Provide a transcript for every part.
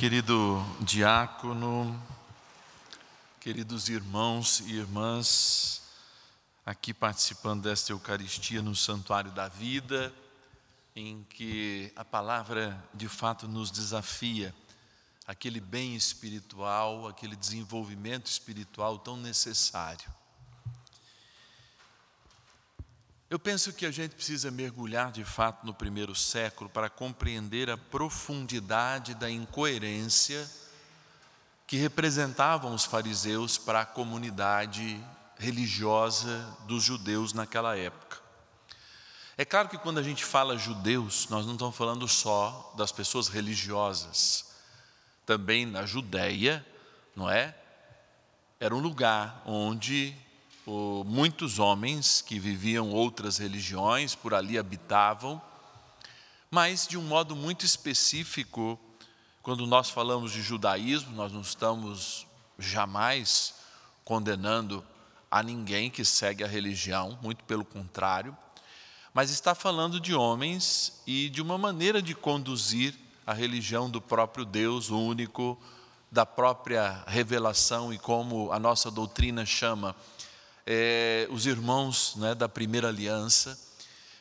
Querido diácono, queridos irmãos e irmãs, aqui participando desta Eucaristia no Santuário da Vida, em que a palavra de fato nos desafia, aquele bem espiritual, aquele desenvolvimento espiritual tão necessário. Eu penso que a gente precisa mergulhar de fato no primeiro século para compreender a profundidade da incoerência que representavam os fariseus para a comunidade religiosa dos judeus naquela época. É claro que quando a gente fala judeus, nós não estamos falando só das pessoas religiosas. Também na Judéia, não é? Era um lugar onde muitos homens que viviam outras religiões por ali habitavam, mas de um modo muito específico, quando nós falamos de judaísmo, nós não estamos jamais condenando a ninguém que segue a religião, muito pelo contrário, mas está falando de homens e de uma maneira de conduzir a religião do próprio Deus único, da própria revelação e como a nossa doutrina chama, os irmãos, né, da primeira aliança,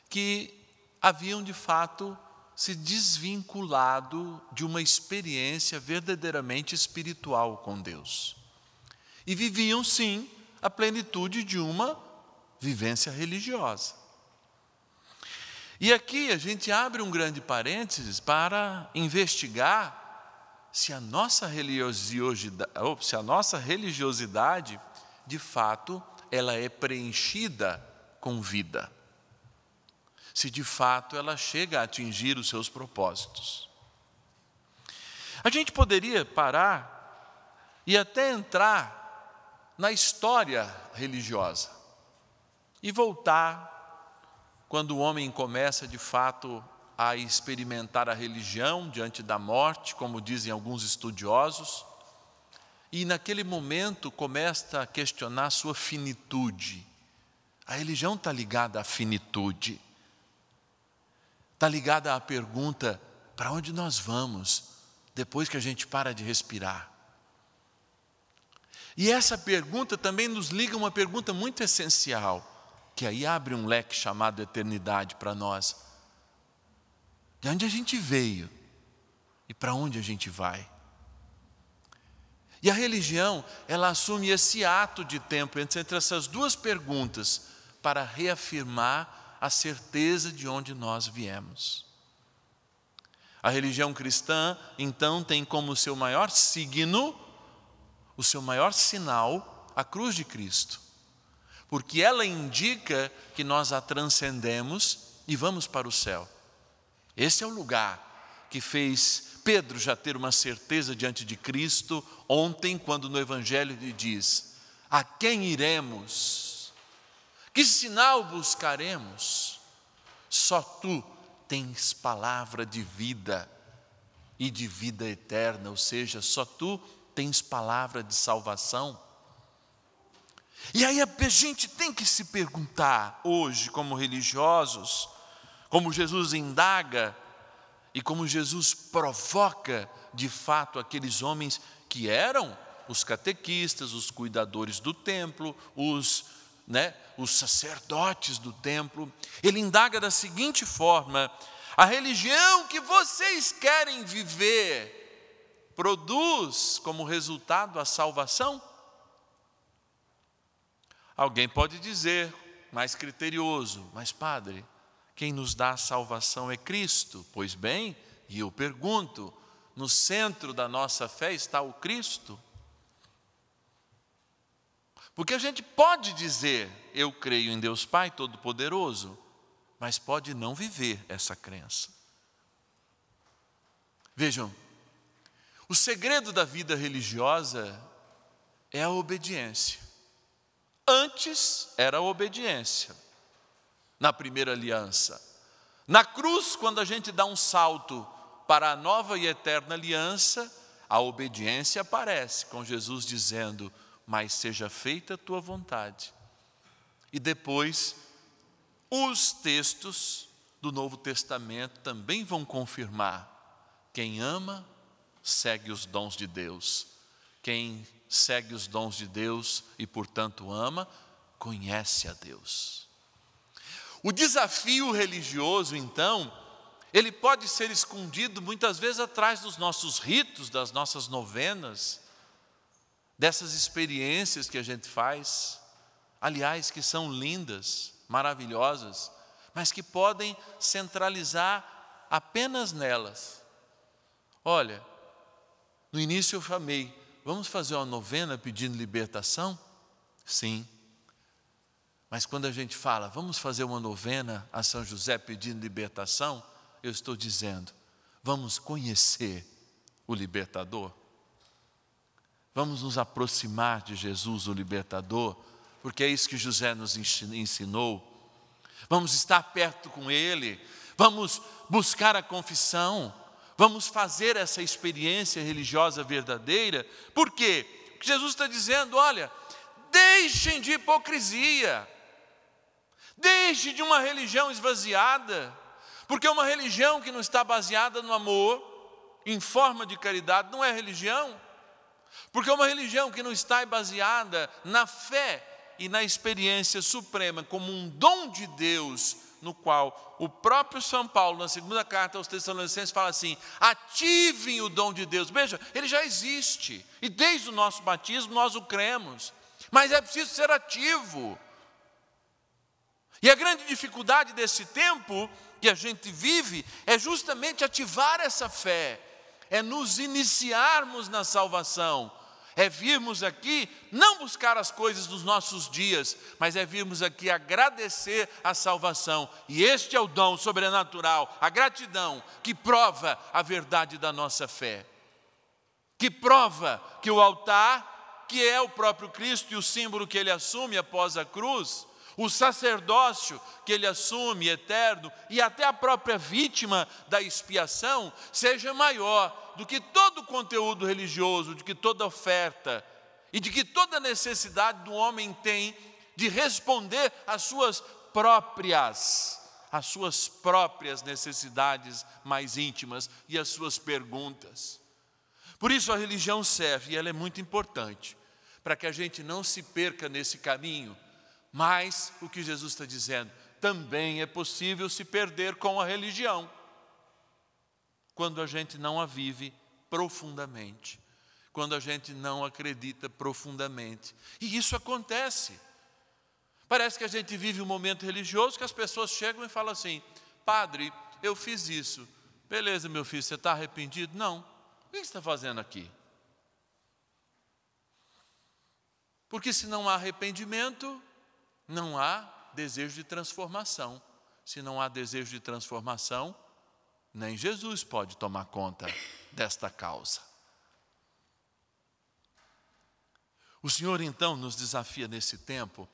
que haviam de fato se desvinculado de uma experiência verdadeiramente espiritual com Deus. E viviam sim a plenitude de uma vivência religiosa. E aqui a gente abre um grande parênteses para investigar se a nossa religiosidade de fato ela é preenchida com vida. Se de fato ela chega a atingir os seus propósitos. A gente poderia parar e até entrar na história religiosa e voltar quando o homem começa de fato a experimentar a religião diante da morte, como dizem alguns estudiosos, e naquele momento começa a questionar a sua finitude. A religião está ligada à finitude. Está ligada à pergunta, para onde nós vamos depois que a gente para de respirar? E essa pergunta também nos liga a uma pergunta muito essencial, que aí abre um leque chamado eternidade para nós. De onde a gente veio e para onde a gente vai? E a religião, ela assume esse ato de tempo entre essas duas perguntas para reafirmar a certeza de onde nós viemos. A religião cristã, então, tem como seu maior signo, o seu maior sinal, a cruz de Cristo. Porque ela indica que nós a transcendemos e vamos para o céu. Esse é o lugar que fez Pedro já ter uma certeza diante de Cristo ontem, quando no Evangelho ele diz: a quem iremos? Que sinal buscaremos? Só tu tens palavra de vida e de vida eterna, ou seja, só tu tens palavra de salvação. E aí a gente tem que se perguntar hoje, como religiosos, como Jesus indaga, e como Jesus provoca, de fato, aqueles homens que eram os catequistas, os cuidadores do templo, os sacerdotes do templo. Ele indaga da seguinte forma: a religião que vocês querem viver produz como resultado a salvação? Alguém pode dizer, mais criterioso, mas padre, quem nos dá a salvação é Cristo. Pois bem, e eu pergunto, no centro da nossa fé está o Cristo? Porque a gente pode dizer, eu creio em Deus Pai Todo-Poderoso, mas pode não viver essa crença. Vejam, o segredo da vida religiosa é a obediência. Antes era a obediência. Na primeira aliança. Na cruz, quando a gente dá um salto para a nova e eterna aliança, a obediência aparece, com Jesus dizendo: mas seja feita a tua vontade. E depois, os textos do Novo Testamento também vão confirmar: quem ama, segue os dons de Deus. Quem segue os dons de Deus e, portanto, ama, conhece a Deus. O desafio religioso, então, ele pode ser escondido muitas vezes atrás dos nossos ritos, das nossas novenas, dessas experiências que a gente faz, aliás, que são lindas, maravilhosas, mas que podem centralizar apenas nelas. Olha, no início eu falei, vamos fazer uma novena pedindo libertação? Sim. Mas quando a gente fala, vamos fazer uma novena a São José pedindo libertação, eu estou dizendo, vamos conhecer o libertador. Vamos nos aproximar de Jesus, o libertador, porque é isso que José nos ensinou. Vamos estar perto com ele, vamos buscar a confissão, vamos fazer essa experiência religiosa verdadeira. Por quê? Porque Jesus está dizendo, olha, deixem de hipocrisia, deixem de uma religião esvaziada, porque uma religião que não está baseada no amor, em forma de caridade, não é religião. Porque uma religião que não está baseada na fé e na experiência suprema como um dom de Deus, no qual o próprio São Paulo, na segunda carta aos Tessalonicenses, fala assim, ativem o dom de Deus. Veja, ele já existe, e desde o nosso batismo nós o cremos, mas é preciso ser ativo. E a grande dificuldade desse tempo que a gente vive é justamente ativar essa fé, é nos iniciarmos na salvação, é virmos aqui, não buscar as coisas dos nossos dias, mas é virmos aqui agradecer a salvação. E este é o dom sobrenatural, a gratidão, que prova a verdade da nossa fé. Que prova que o altar, que é o próprio Cristo e o símbolo que ele assume após a cruz, o sacerdócio que ele assume eterno e até a própria vítima da expiação seja maior do que todo o conteúdo religioso, de que toda oferta e de que toda necessidade do homem tem de responder às suas próprias necessidades mais íntimas e às suas perguntas. Por isso a religião serve, e ela é muito importante, para que a gente não se perca nesse caminho. Mas o que Jesus está dizendo, também é possível se perder com a religião, quando a gente não a vive profundamente, quando a gente não acredita profundamente. E isso acontece. Parece que a gente vive um momento religioso que as pessoas chegam e falam assim, padre, eu fiz isso. Beleza, meu filho, você está arrependido? Não. O que você está fazendo aqui? Porque se não há arrependimento, não há desejo de transformação. Se não há desejo de transformação, nem Jesus pode tomar conta desta causa. O Senhor, então, nos desafia nesse tempo,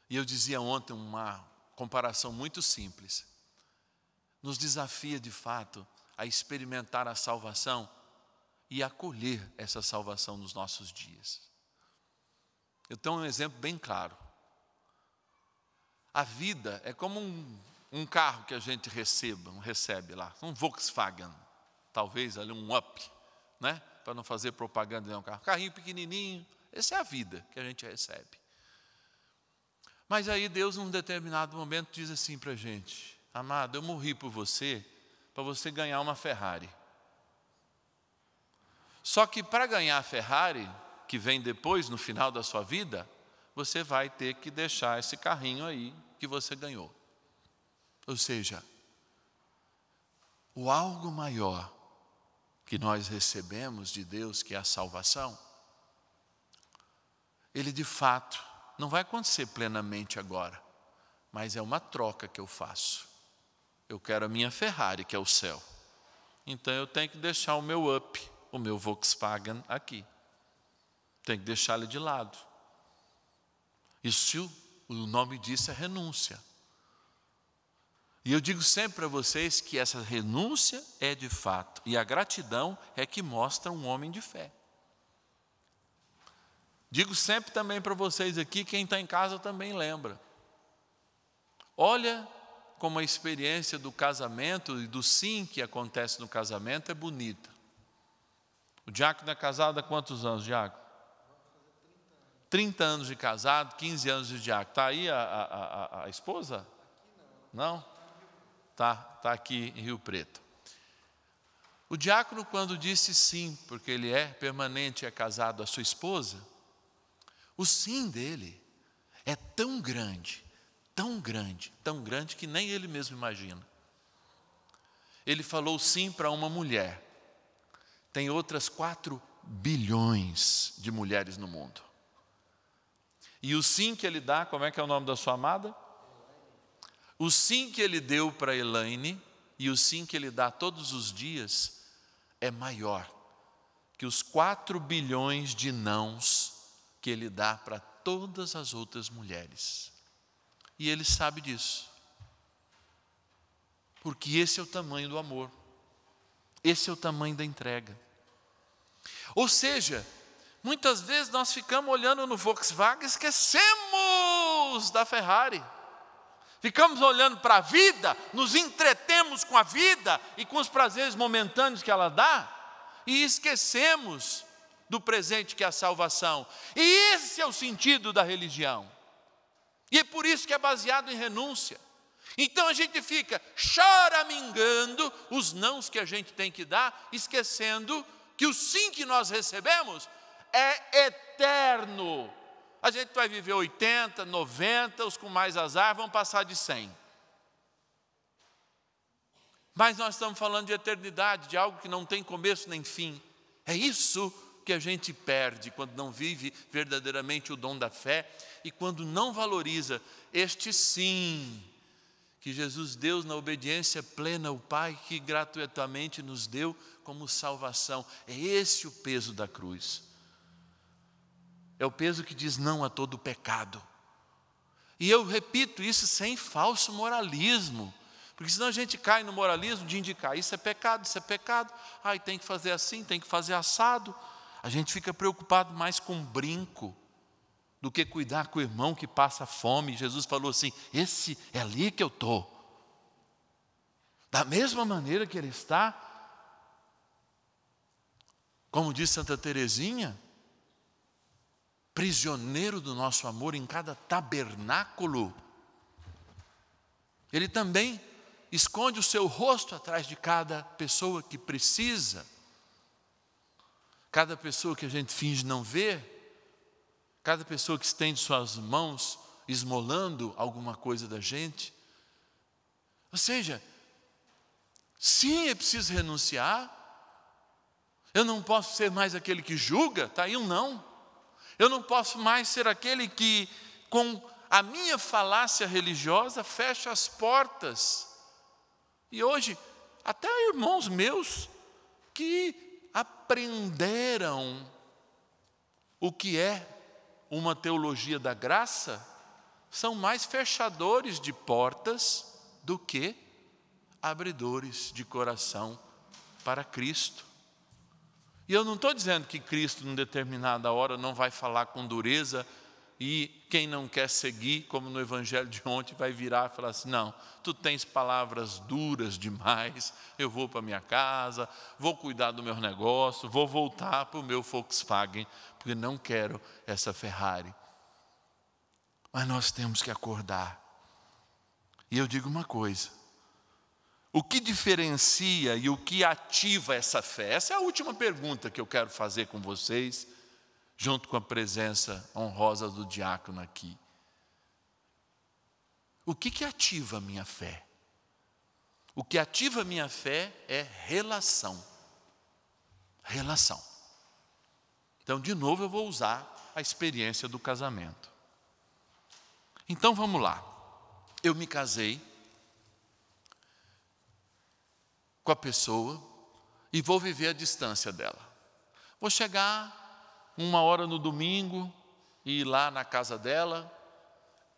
e eu dizia ontem uma comparação muito simples, nos desafia, de fato, a experimentar a salvação e acolher essa salvação nos nossos dias. Eu tenho um exemplo bem claro. A vida é como um carro que a gente recebe lá, um Volkswagen, talvez ali um Up, né? Para não fazer propaganda de um carrinho pequenininho. Essa é a vida que a gente recebe. Mas aí Deus, num determinado momento, diz assim para a gente, amado, eu morri por você, para você ganhar uma Ferrari. Só que para ganhar a Ferrari, que vem depois, no final da sua vida, você vai ter que deixar esse carrinho aí que você ganhou. Ou seja, o algo maior que nós recebemos de Deus, que é a salvação, ele de fato não vai acontecer plenamente agora, mas é uma troca que eu faço. Eu quero a minha Ferrari, que é o céu. Então eu tenho que deixar o meu Up, o meu Volkswagen aqui. Tenho que deixar ele de lado. Isso, o nome disso é renúncia. E eu digo sempre para vocês que essa renúncia é de fato, e a gratidão é que mostra um homem de fé. Digo sempre também para vocês aqui, quem está em casa também lembra. Olha como a experiência do casamento e do sim que acontece no casamento é bonita. O diácono é casado há quantos anos, diácono? 30 anos de casado, 15 anos de diácono. Está aí a esposa? Não? Tá aqui em Rio Preto. O diácono, quando disse sim, porque ele é permanente, é casado à sua esposa, o sim dele é tão grande, tão grande, tão grande que nem ele mesmo imagina. Ele falou sim para uma mulher. Tem outras 4 bilhões de mulheres no mundo. E o sim que ele dá, como é que é o nome da sua amada? O sim que ele deu para Elaine e o sim que ele dá todos os dias é maior que os 4 bilhões de nãos que ele dá para todas as outras mulheres. E ele sabe disso. Porque esse é o tamanho do amor. Esse é o tamanho da entrega. Ou seja, muitas vezes nós ficamos olhando no Volkswagen e esquecemos da Ferrari. Ficamos olhando para a vida, nos entretemos com a vida e com os prazeres momentâneos que ela dá e esquecemos do presente que é a salvação. E esse é o sentido da religião. E é por isso que é baseado em renúncia. Então a gente fica choramingando os nãos que a gente tem que dar, esquecendo que o sim que nós recebemos é eterno. A gente vai viver 80, 90, os com mais azar vão passar de 100. Mas nós estamos falando de eternidade, de algo que não tem começo nem fim. É isso que a gente perde quando não vive verdadeiramente o dom da fé e quando não valoriza este sim que Jesus deu na obediência plena ao Pai, que gratuitamente nos deu como salvação. É esse o peso da cruz. É o peso que diz não a todo pecado. E eu repito isso sem falso moralismo, porque senão a gente cai no moralismo de indicar isso é pecado, ai, tem que fazer assim, tem que fazer assado. A gente fica preocupado mais com brinco do que cuidar com o irmão que passa fome. Jesus falou assim, esse é ali que eu estou. Da mesma maneira que ele está, como diz Santa Teresinha, prisioneiro do nosso amor em cada tabernáculo. Ele também esconde o seu rosto atrás de cada pessoa que precisa, cada pessoa que a gente finge não ver, cada pessoa que estende suas mãos esmolando alguma coisa da gente. Ou seja, sim, é preciso renunciar. Eu não posso ser mais aquele que julga, está aí um não. Eu não posso mais ser aquele que, com a minha falácia religiosa, fecha as portas. E hoje, até irmãos meus que aprenderam o que é uma teologia da graça, são mais fechadores de portas do que abridores de coração para Cristo. E eu não estou dizendo que Cristo, em determinada hora, não vai falar com dureza e quem não quer seguir, como no evangelho de ontem, vai virar e falar assim, não, tu tens palavras duras demais, eu vou para minha casa, vou cuidar do meu negócio, vou voltar para o meu Volkswagen, porque não quero essa Ferrari. Mas nós temos que acordar. E eu digo uma coisa, o que diferencia e o que ativa essa fé? Essa é a última pergunta que eu quero fazer com vocês, junto com a presença honrosa do diácono aqui. O que ativa a minha fé? O que ativa a minha fé é relação. Relação. Então, de novo, eu vou usar a experiência do casamento. Então, vamos lá. Eu me casei com a pessoa e vou viver a distância dela. Vou chegar 1h no domingo e ir lá na casa dela,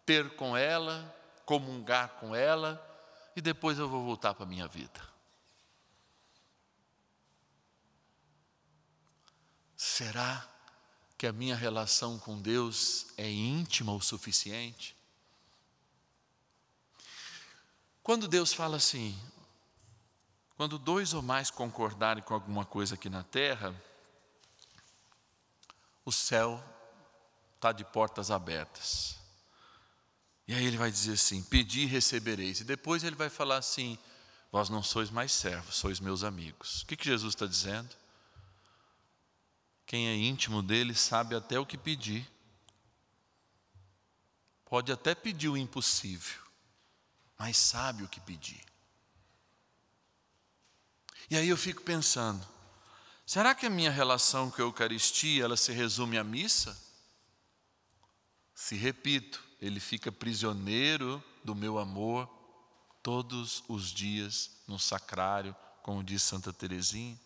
ter com ela, comungar com ela e depois eu vou voltar para a minha vida. Será que a minha relação com Deus é íntima o suficiente? Quando Deus fala assim, quando 2 ou mais concordarem com alguma coisa aqui na terra, o céu está de portas abertas. E aí ele vai dizer assim, pedi e recebereis. E depois ele vai falar assim, vós não sois mais servos, sois meus amigos. O que Jesus está dizendo? Quem é íntimo dele sabe até o que pedir. Pode até pedir o impossível, mas sabe o que pedir. E aí eu fico pensando, será que a minha relação com a Eucaristia, ela se resume à missa? Se repito, ele fica prisioneiro do meu amor todos os dias no sacrário, como diz Santa Teresinha.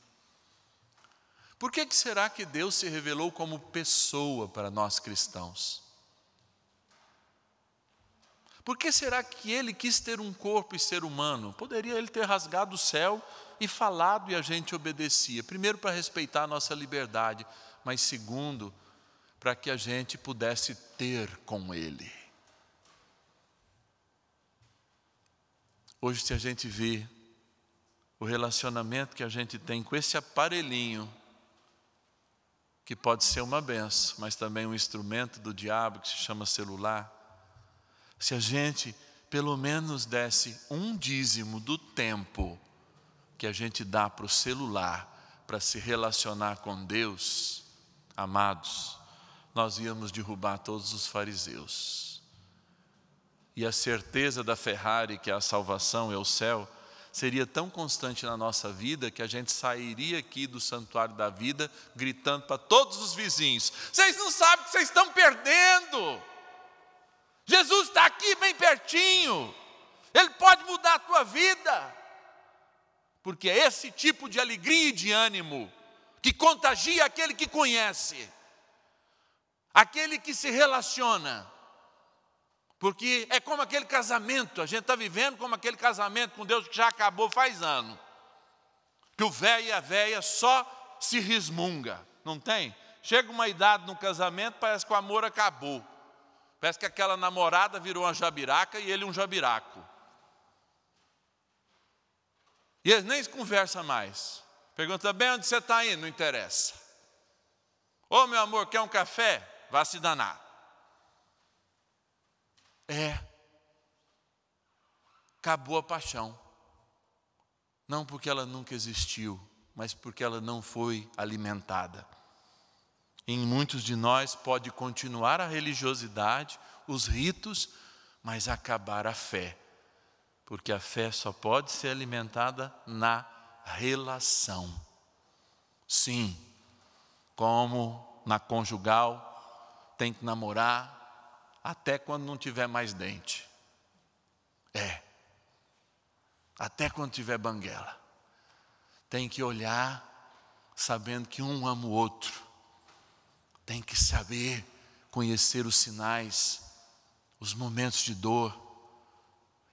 Por que será que Deus se revelou como pessoa para nós cristãos? Por que será que ele quis ter um corpo e ser humano? Poderia ele ter rasgado o céu e falado e a gente obedecia. Primeiro, para respeitar a nossa liberdade, mas segundo, para que a gente pudesse ter com ele. Hoje, se a gente vê o relacionamento que a gente tem com esse aparelhinho, que pode ser uma benção, mas também um instrumento do diabo que se chama celular, se a gente pelo menos desse um dízimo do tempo que a gente dá para o celular para se relacionar com Deus, amados, nós íamos derrubar todos os fariseus. E a certeza da Ferrari, que é a salvação, é o céu, seria tão constante na nossa vida que a gente sairia aqui do santuário da vida gritando para todos os vizinhos, vocês não sabem o que vocês estão perdendo. Jesus está aqui bem pertinho, Ele pode mudar a tua vida, porque é esse tipo de alegria e de ânimo que contagia aquele que conhece, aquele que se relaciona, porque é como aquele casamento, a gente está vivendo como aquele casamento com Deus que já acabou faz ano, que o velho e a velha só se resmunga, não tem? Chega uma idade no casamento, parece que o amor acabou. Parece que aquela namorada virou uma jabiraca e ele um jabiraco. E eles nem se conversam mais. Pergunta bem onde você está indo, não interessa. Ô meu amor, quer um café? Vá se danar. Acabou a paixão. Não porque ela nunca existiu, mas porque ela não foi alimentada. Em muitos de nós pode continuar a religiosidade, os ritos, mas acabar a fé. Porque a fé só pode ser alimentada na relação. Sim, como na conjugal, tem que namorar até quando não tiver mais dente. Até quando tiver banguela. Tem que olhar sabendo que um ama o outro. Tem que saber conhecer os sinais, os momentos de dor.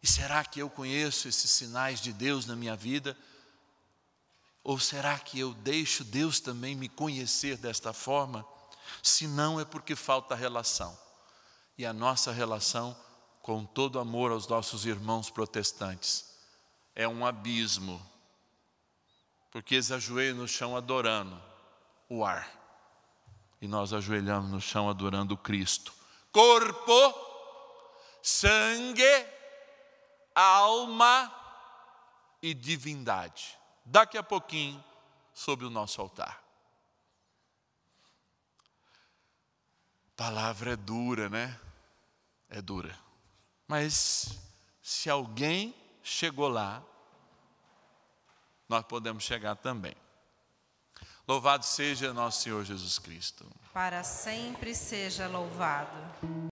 E será que eu conheço esses sinais de Deus na minha vida? Ou será que eu deixo Deus também me conhecer desta forma? Se não, é porque falta relação. E a nossa relação, com todo amor aos nossos irmãos protestantes, é um abismo. Porque eles ajoelham no chão adorando o ar. E nós ajoelhamos no chão adorando o Cristo. Corpo, sangue, alma e divindade. Daqui a pouquinho, sobre o nosso altar. A palavra é dura, né? É dura. Mas se alguém chegou lá, nós podemos chegar também. Louvado seja nosso Senhor Jesus Cristo. Para sempre seja louvado.